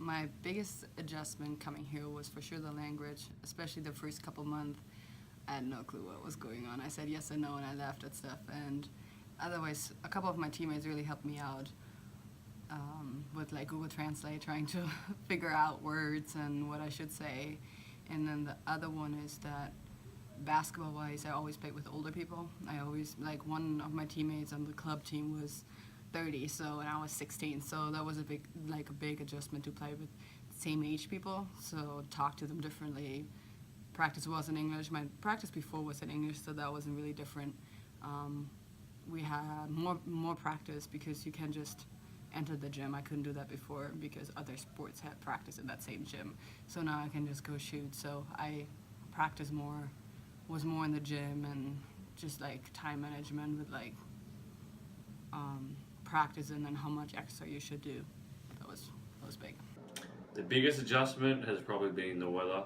My biggest adjustment coming here was for sure the language, especially the first couple months. I had no clue what was going on. I said yes and no and I laughed at stuff. And otherwise, a couple of my teammates really helped me out with like Google Translate, trying to figure out words and what I should say. And then the other one is that basketball-wise, I always played with older people. I always, like, one of my teammates on the club team was 30, so, and I was 16, so that was a big adjustment to play with same age people, so talk to them differently. Practice was in English. My practice before was in English, so that wasn't really different. We had more practice because you can just enter the gym. I couldn't do that before because other sports had practice in that same gym. So now I can just go shoot. So I practice more, was more in the gym, and just like time management with like practice and then how much extra you should do. That was big. The biggest adjustment has probably been the weather.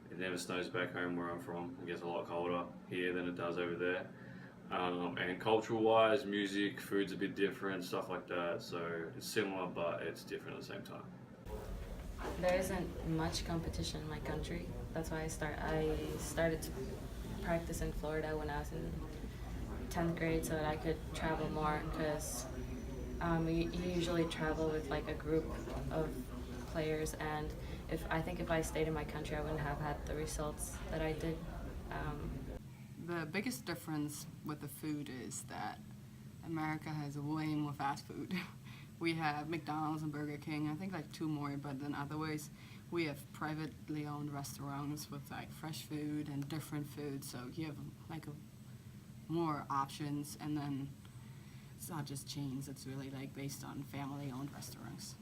It never snows back home where I'm from. It gets a lot colder here than it does over there. And cultural-wise, music, food's a bit different, stuff like that. So it's similar, but it's different at the same time. There isn't much competition in my country. That's why I started to practice in Florida when I was in 10th grade, so that I could travel more, because you usually travel with like a group of players, and I think if I stayed in my country, I wouldn't have had the results that I did. The biggest difference with the food is that America has way more fast food. We have McDonald's and Burger King, I think like 2 more, but then otherwise we have privately owned restaurants with like fresh food and different food, so you have like more options, and then it's not just chains, it's really like based on family owned restaurants.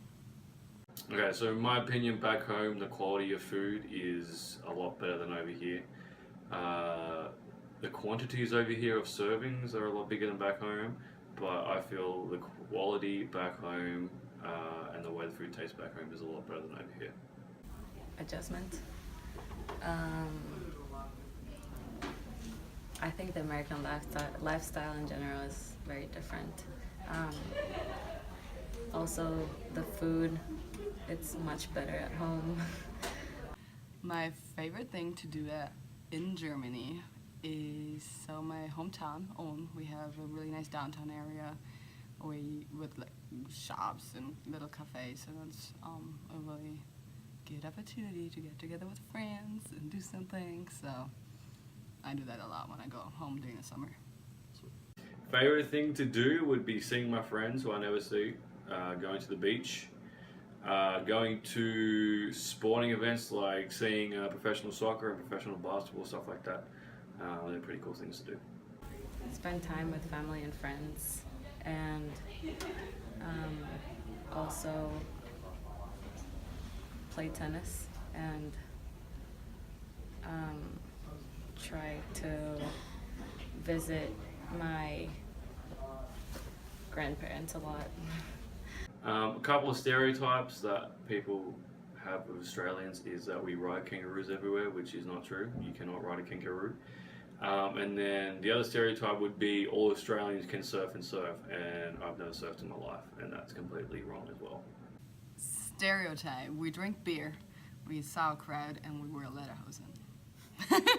Okay, so in my opinion, back home, the quality of food is a lot better than over here. The quantities over here of servings are a lot bigger than back home, but I feel the quality back home and the way the food tastes back home is a lot better than over here. Adjustment. I think the American lifestyle in general is very different. Also, the food, it's much better at home. My favorite thing to do in Germany is, so my hometown, Ulm, we have a really nice downtown area with like shops and little cafes, and it's a really good opportunity to get together with friends and do something, so I do that a lot when I go home during the summer. Favorite thing to do would be seeing my friends who I never see, going to the beach, going to sporting events like seeing professional soccer and professional basketball, stuff like that. They're pretty cool things to do. Spend time with family and friends, and also play tennis, and try to visit my grandparents a lot. A couple of stereotypes that people have of Australians is that we ride kangaroos everywhere, which is not true. You cannot ride a kangaroo. And then the other stereotype would be all Australians can surf, and I've never surfed in my life, and that's completely wrong as well. Stereotype: we drink beer, we eat sauerkraut, and we wear lederhosen.